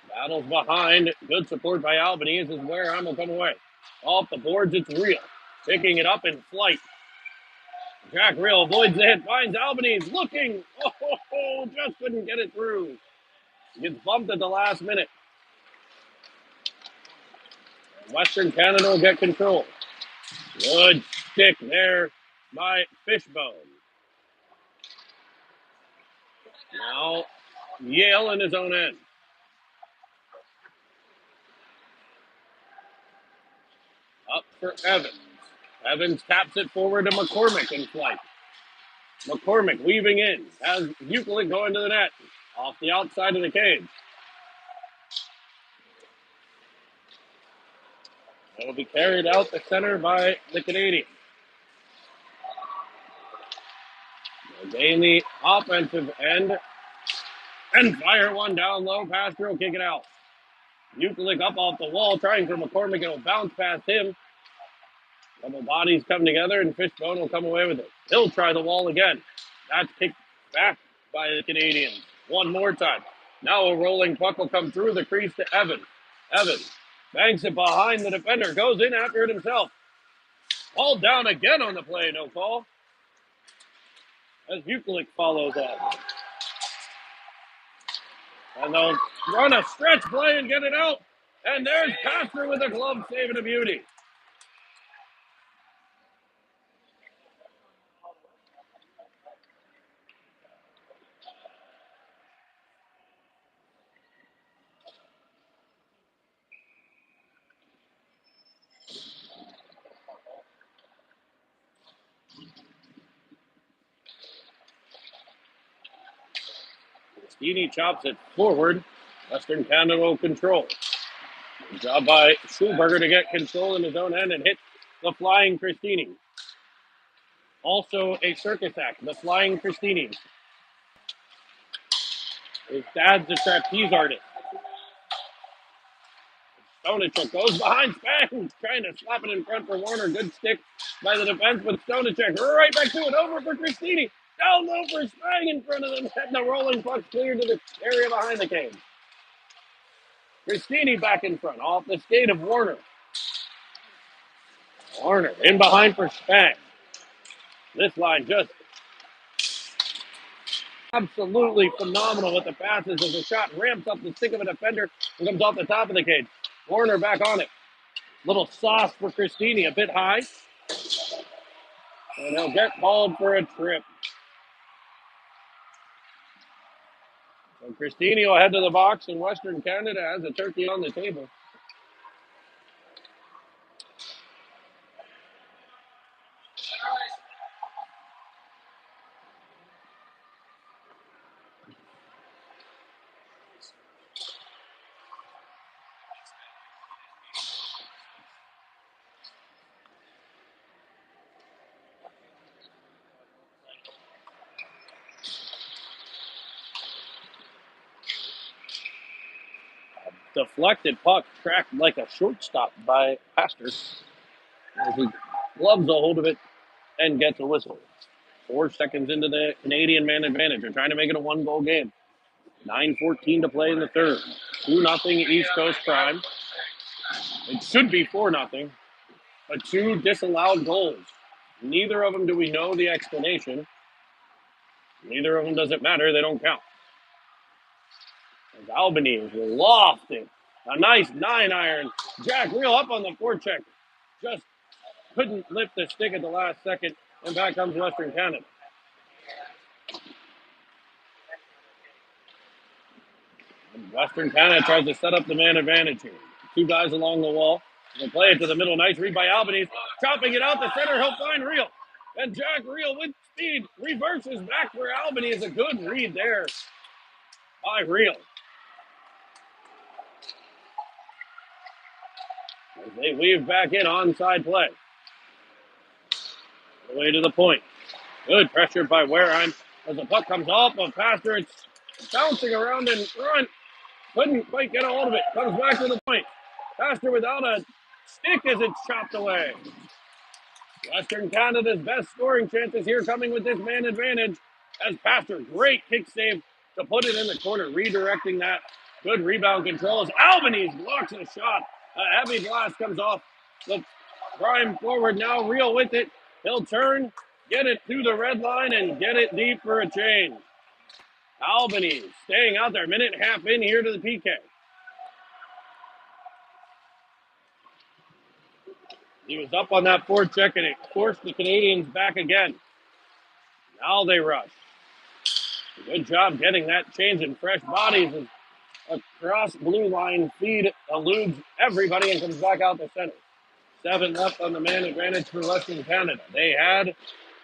Battles behind. Good support by Albanese as Wareheim will come away. Off the boards, it's Real. Picking it up in flight. Jack Real avoids the hit. Finds Albanese looking. Oh, just couldn't get it through. Gets bumped at the last minute. Western Canada will get control. Good stick there by Fishbone. Now Yale in his own end. Up for Evans. Evans taps it forward to McCormick in flight. McCormick weaving in. Has Euclid going to the net. Off the outside of the cage. It'll be carried out the center by the Canadians. They'll gain the offensive end and fire one down low. Pastor will kick it out. Euclid up off the wall, trying for McCormick. It'll bounce past him. Couple bodies come together, and Fishbone will come away with it. He'll try the wall again. That's kicked back by the Canadians. One more time. Now a rolling puck will come through the crease to Evans. Evans banks it behind the defender. Goes in after it himself. Hauled down again on the play. No call. As Euclid follows up. And they'll run a stretch play and get it out. And there's Pastor with a glove save and a beauty. Christini chops it forward. Western Canada will control. Good job by Schulberger to get control in his own end and hit the flying Christini. Also a circus act, the flying Christini. His dad's a trapeze artist. Stonachek goes behind Spang, trying to slap it in front for Warner. Good stick by the defense, but Stonachek right back to it. Over for Christini. Down low for Spang in front of them. And the rolling puck cleared to the area behind the cage. Christini back in front, off the skate of Warner. Warner in behind for Spang. This line just absolutely phenomenal with the passes as the shot ramps up the stick of a defender and comes off the top of the cage. Warner back on it. Little sauce for Christini, a bit high. And he'll get called for a trip. So Christini will head to the box, and Western Canada has a turkey on the table. Deflected puck tracked like a shortstop by Pastor as he gloves a hold of it and gets a whistle. 4 seconds into the Canadian man advantage. They're trying to make it a 1-goal game. 9:14 to play in the third. 2-0 East Coast Prime. It should be 4-0, but 2 disallowed goals. Neither of them do we know the explanation. Neither of them does it matter. They don't count. As Albany is lofted. A nice 9-iron. Jack Reel up on the forecheck. Just couldn't lift the stick at the last second. And back comes Western Canada. And Western Canada tries to set up the man advantage here. 2 guys along the wall. They play it to the middle. Nice read by Albany. Chopping it out the center. He'll find Reel. And Jack Reel with speed reverses back for Albany. Is a good read there by Reel. As they weave back in onside play. The way to the point. Good pressure by Wareheim as the puck comes off of Pastor. It's bouncing around in front. Couldn't quite get a hold of it. Comes back to the point. Pastor without a stick as it's chopped away. Western Canada's best scoring chances here coming with this man advantage as Pastor, great kick save to put it in the corner, redirecting that. Good rebound control as Albanese blocks a shot. A heavy blast comes off the prime forward now. Reel with it. He'll turn, get it to the red line, and get it deep for a change. Albany staying out there, minute and a half in here to the PK. He was up on that forecheck, and it forced the Canadians back again. Now they rush. Good job getting that change in fresh bodies. And across blue line feed eludes everybody and comes back out the center. 7 left on the man advantage for Western Canada. They had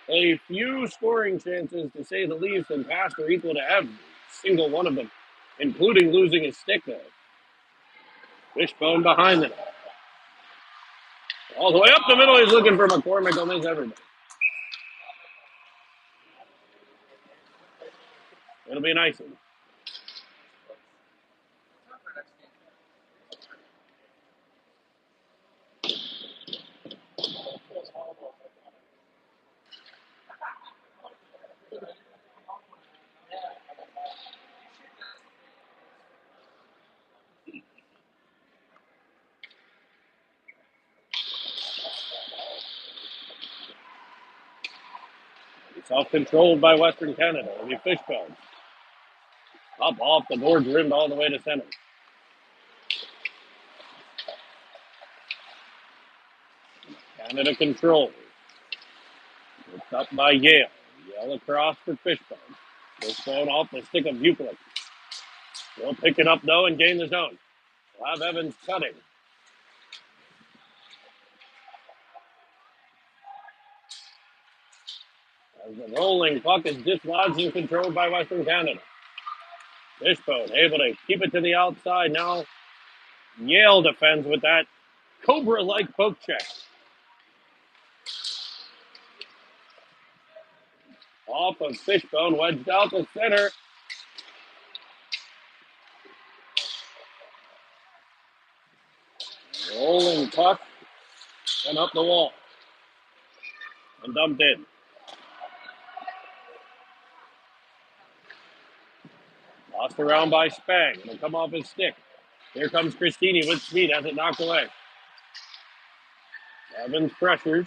a few scoring chances, to say the least, and Pastor equal to every single one of them, including losing his stick there. Wishbone behind them. All the way up the middle, he's looking for McCormick. He'll miss everybody. It'll be an icing. Self-controlled by Western Canada. It'll be Fishbone. Up off the boards, rimmed all the way to center. Canada control. It's up by Yale. Yale across for Fishbone. Fishbone off the stick of Buchlik. He'll pick it up, though, and gain the zone. We'll have Evans cutting. As the rolling puck is dislodged and controlled by Western Canada. Fishbone able to keep it to the outside. Now Yale defends with that Cobra-like poke check. Off of Fishbone, wedged out the center. Rolling puck and up the wall. And dumped in. Lost around by Spang. It'll come off his stick. Here comes Christini with speed as it knocked away. Evans pressures.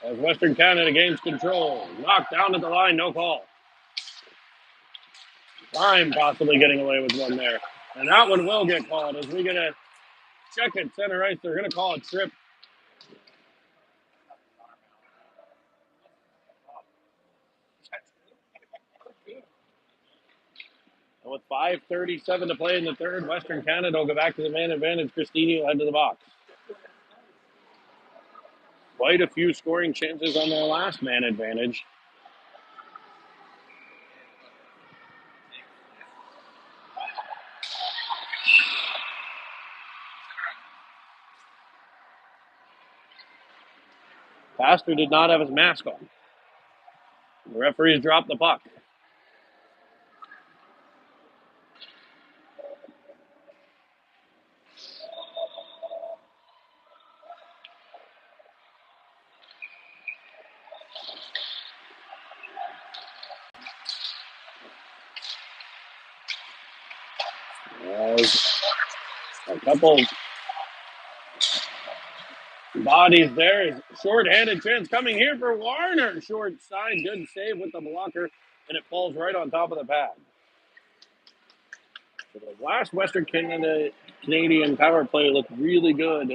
As Western Canada gains control. Knocked down at the line, no call. Prime possibly getting away with one there. And that one will get called as we get a check at center ice. They're going to call a trip. And with 5:37 to play in the third, Western Canada will go back to the man advantage. Christini will head to the box. Quite a few scoring chances on their last man advantage. Pastor did not have his mask on. The referees dropped the puck. As a couple bodies there. Short-handed chance coming here for Warner. Short side, good save with the blocker, and it falls right on top of the pad. So the last Western Canadian power play looked really good,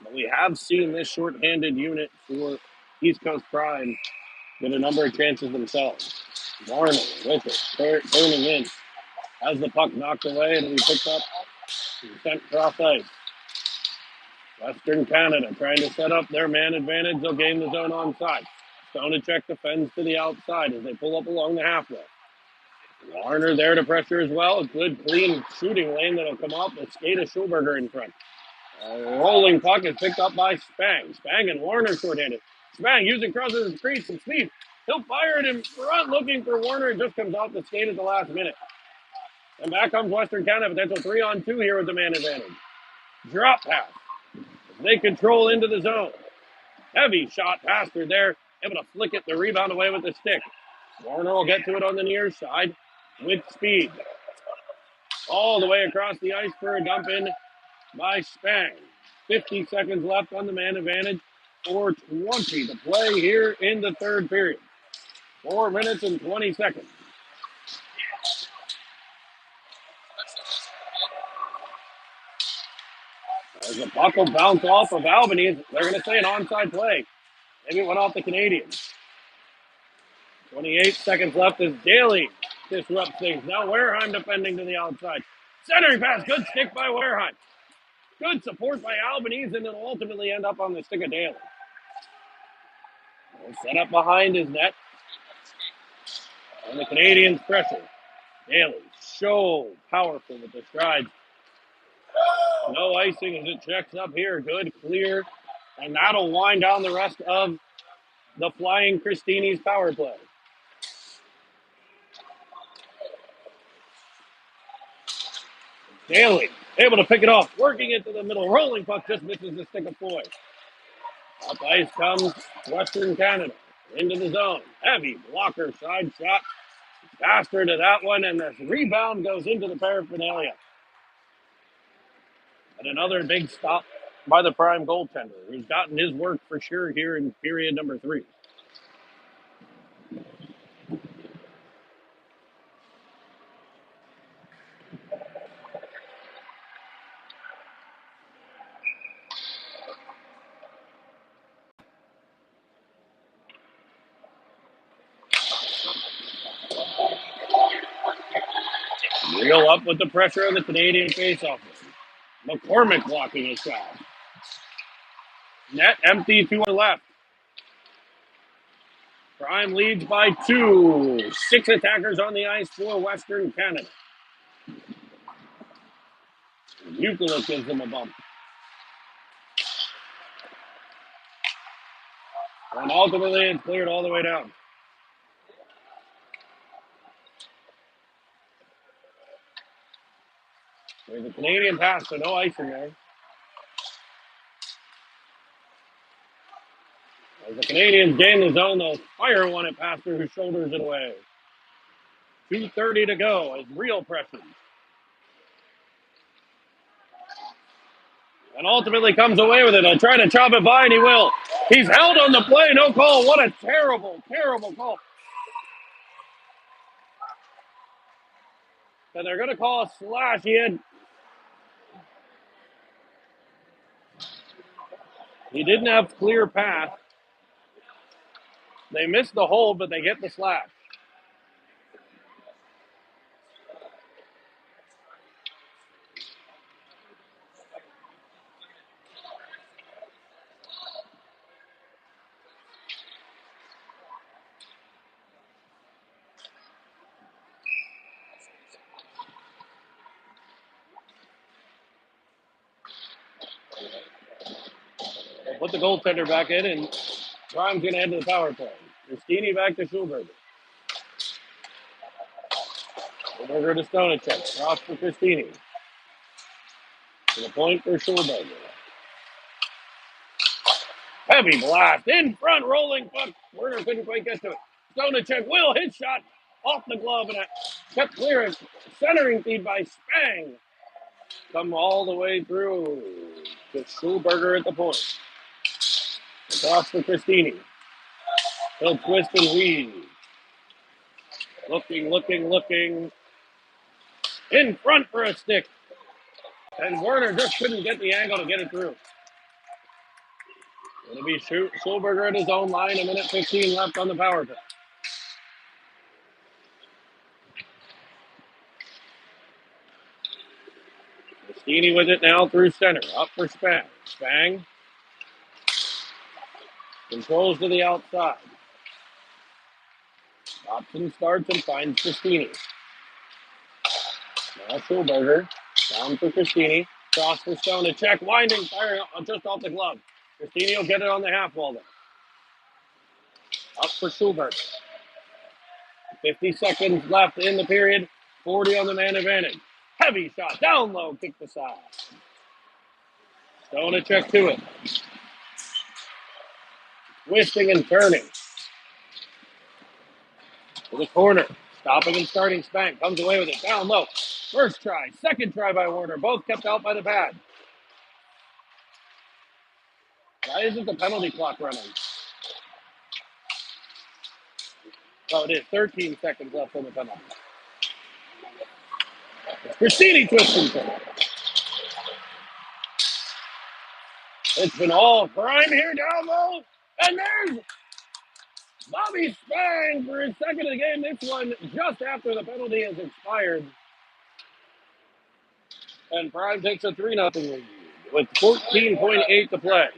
but we have seen this short-handed unit for East Coast Prime get a number of chances themselves. Warner with it, turning in. Has the puck knocked away, and we picked up and sent cross ice. Western Canada trying to set up their man advantage. They'll gain the zone onside. Stonacek defends to the outside as they pull up along the halfway. Warner there to pressure as well. A good, clean shooting lane that'll come off the skate of Schulberger in front. A rolling puck is picked up by Spang. Spang and Warner shorthanded. Spang using crosses his crease and speed. He'll fire it in front looking for Warner. It just comes off the skate at the last minute. And back comes Western Canada. Potential 3-on-2 here with the man advantage. Drop pass. They control into the zone. Heavy shot past her there. Able to flick it, the rebound away with the stick. Warner will get to it on the near side with speed. All the way across the ice for a dump in by Spang. 50 seconds left on the man advantage. 4:20 to play here in the third period. 4 minutes and 20 seconds. As the puck will bounce off of Albany, they're going to say an onside play. Maybe it went off the Canadians. 28 seconds left as Daly disrupts things. Now Wareheim defending to the outside. Centering pass, good stick by Wareheim. Good support by Albanese, and it'll ultimately end up on the stick of Daly. Set up behind his net. And the Canadians pressure. Daly, so powerful with the strides. No icing as it checks up here. Good, clear. And that'll wind down the rest of the Flying Christini's power play. Daly able to pick it off, working it to the middle. Rolling puck just misses the stick of Floyd. Up ice comes Western Canada into the zone. Heavy blocker side shot. Faster to that one, and the rebound goes into the paraphernalia. And another big stop by the Prime goaltender, who's gotten his work for sure here in period number 3. Reel up with the pressure of the Canadian faceoff. McCormick blocking his shot. Net empty, 2 left. Prime leads by 2. 6 attackers on the ice for Western Canada. Ukula gives them a bump. And ultimately, it's cleared all the way down. There's a Canadian pass, so no icing there. As the Canadians gain the zone, they'll fire one at Pastor, who shoulders it away. 2:30 to go as real pressure. And ultimately comes away with it. They'll try to chop it by, and he will. He's held on the play. No call. What a terrible, terrible call. And they're going to call a slash. He didn't have clear path. They missed the hold, but they get the slash. They'll put the goaltender back in, and Prime's going to head to the power play. Christini back to Schulberger. Schulberger to Stonacek. Cross for Christini. To the point for Schulberger. Heavy blast. In front, rolling puck. Werner couldn't quite get to it. Stonacek will hit shot off the glove, and a kept clearance. Centering feed by Spang. Come all the way through to Schulberger at the point. Across for Christini. He'll twist and weave. Looking. In front for a stick. And Werner just couldn't get the angle to get it through. It'll be Schulberger at his own line. 1:15 left on the power play. Christini with it now through center. Up for Spang. Spang controls to the outside. Dobson starts and finds Christini. Now Schulberger. Down for Christini. Cross for Stonacek. Winding, firing just off the glove. Christini will get it on the half wall there. Up for Schulberger. 50 seconds left in the period. 40 on the man advantage. Heavy shot. Down low. Kick the side. Stonacek to it. Twisting and turning. To the corner. Stopping and starting Spang. Comes away with it. Down low. First try. Second try by Werner. Both kept out by the pad. Why isn't the penalty clock running? Oh, it is. 13 seconds left on the penalty. Christini twisting. It's been all Prime here down low. And there's Bobby Spang for his second of the game. This one just after the penalty has expired. And Prime takes a 3-0 lead with 14.8 to play.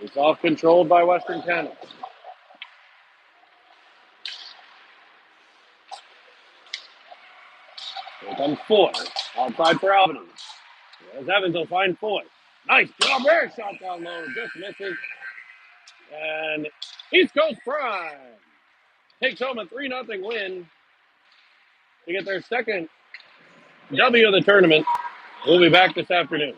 It's off controlled by Western Canada. Here comes Foy. Outside for Albany. As Evans will find Foy. Nice job there. Shot down low. Just misses. And East Coast Prime takes home a 3-0 win to get their second W of the tournament. We'll be back this afternoon.